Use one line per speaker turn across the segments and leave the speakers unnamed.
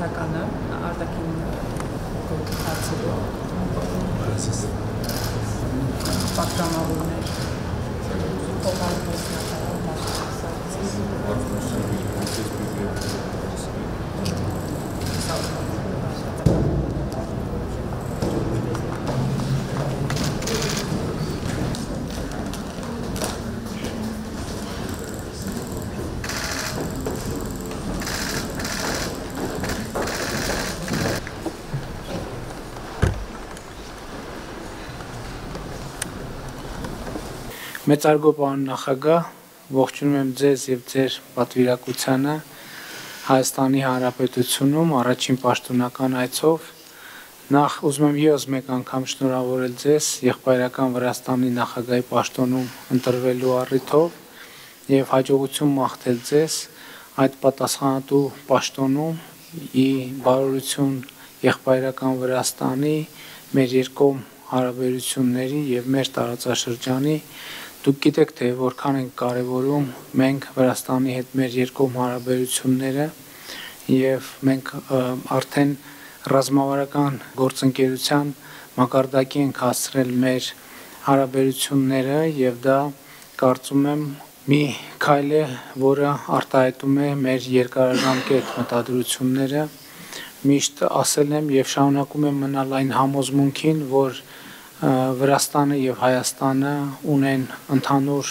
საკანა ардაკინ გოთაცილო პატრამავუნე ხომალბოს
Մեծարգո պարոն նախագահ, ողջունում եմ ձեզ եւ ձեր պատվիրակությանը Հայաստանի Հանրապետությունում առաջին պաշտոնական այցով։ Նախ ուզում եմ ևս մեկ անգամ շնորհավորել ձեզ եղբայրական Վրաստանի նախագահի պաշտոնում ընտրվելու առիթով եւ հաջողություն մաղթել ձեզ այդ պատասխանատու պաշտոնում ի բարօրություն եղբայրական Վրաստանի, մեր երկկողմ հարաբերությունների եւ մեր տարածաշրջանի Դուք գիտեք, թե որքան ենք կարևորում մենք Վրաստանի հետ մեր երկկողմ հարաբերությունները եւ մենք արդեն ռազմավարական գործընկերության մակարդակի ենք հասցրել մեր հարաբերությունները եւ դա կարծում եմ մի քայլ է, որը արտահայտում է մեր երկարաժամկետ մտադրությունները միշտ ասել եմ եւ շարունակում եմ մնալ այն համոզմունքին, որ Վրաստանը եւ Հայաստանը ունեն ընդհանուր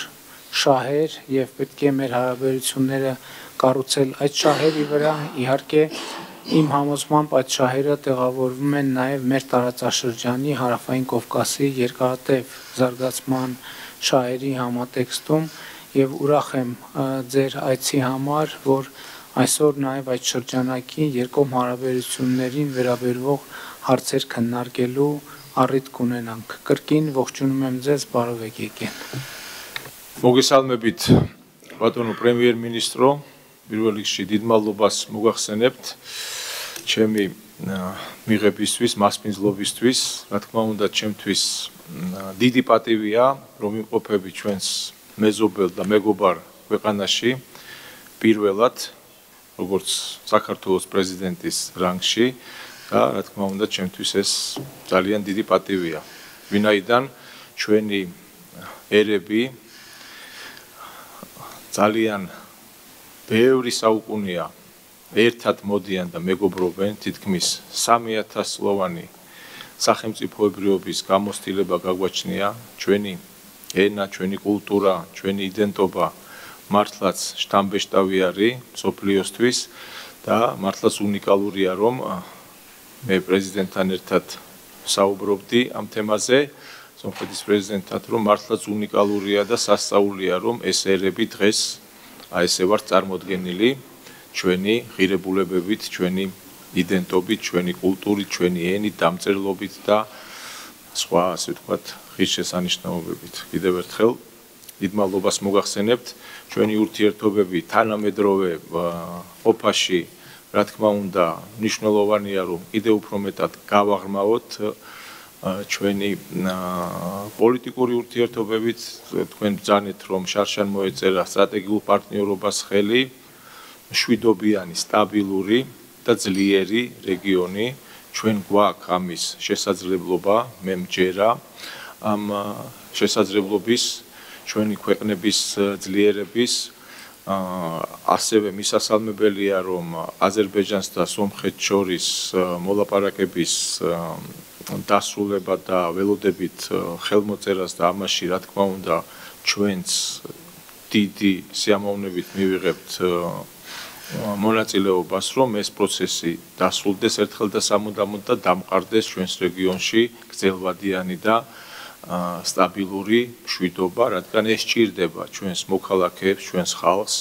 շահեր եւ պետք է մեր հարաբերությունները կառուցել այդ շահերի վրա իհարկե իմ համոզմամբ այդ շահերը տեղավորվում են նաեւ մեր տարածաշրջանի Հարավային Կովկասի երկարատև զարգացման շահերի համատեքստում եւ ուրախ եմ ձեր այցի համար, որ այսօր նաեւ այդ շրջանակի երկկողմ հարաբերություններին վերաբերող հարցեր քննարկելու առիթ կունենանք։ Կրկին ողջունում եմ ձեզ, բարով եք եկել։
Მოგესალმებით ბატონო პრემიერ-მინისტრო, პირველ რიგში დიდ მადლობას მოგახსენებთ ჩემი მიღებისთვის, მასპინძლობისთვის, რა თქმა უნდა, ჩემთვის დიდი პატივია, რომ იმყოფები ჩვენს მეზობელ და მეგობარ ქვეყანაში პირველად, როგორც საქართველოს პრეზიდენტის რანგში და რა თქმა უნდა ჩემთვის ეს ძალიან დიდი პატივია. ვინაიდან ჩვენი ერები ძალიან ბევრი საუკუნეა ერთად მოდიან და მეგობრობენ, თითქმის 3000 სლოვანი სახელმწიფოებრიობის გამოცდილება გაგვაჩნია, ჩვენი ენა, ჩვენი კულტურა, ჩვენი იდენტობა მართლაც შთამბეჭდავი არის მსოფლიოსთვის და მართლაც უნიკალურია, რომ მე პრეზიდენტთან ერთად საუბრობდი ამ თემაზე, სომხეთის პრეზიდენტთან, რომ მართლაც უნიკალურია და სასწაულია, რომ ეს ერები დღეს აი ესე ვართ წარმოდგენილი ჩვენი ღირებულებებით, ჩვენი იდენტობით, ჩვენი კულტურით, ჩვენი ენით, დამწერლობით და სხვა, ასე ვთქვათ, ღირსშესანიშნაობებით. კიდევ ერთხელ დიდ მადლობას მოგახსენებთ, ჩვენი ურთიერთობები თანამედროვე ყოფაში რა თქმა უნდა, მნიშვნელოვანია, რომ კიდევ უფრო მეტად გავაღრმავოთ ჩვენი პოლიტიკური ურთიერთობებით, თქვენ ბრძანეთ, რომ შარშან მოეწერა სტრატეგიულ პარტნიორობას ხელი, მშვიდობიანი, სტაბილური და ძლიერი რეგიონი, ჩვენ გვაქვს ამის შესაძლებლობა, მე მჯერა ამ შესაძლებლობის ჩვენი ქვეყნების ძლიერების ასევე მისასალმებელია, რომ აზერბაიჯანს და სომხეთს შორის მოლაპარაკების დასრულება და ველოდებით ხელმოწერას და ამაში რა თქმა უნდა ჩვენც დიდი სიამოვნებით მივიღებთ მონაწილეობას, რომ ეს პროცესი დასრულდეს ერთხელ და სამუდამოდ და დამყარდეს ჩვენს რეგიონში გრძელვადიანი და სტაბილური მშვიდობა, რადგან ეს სჭირდება ჩვენს მოქალაქეებს, ჩვენს ხალხს.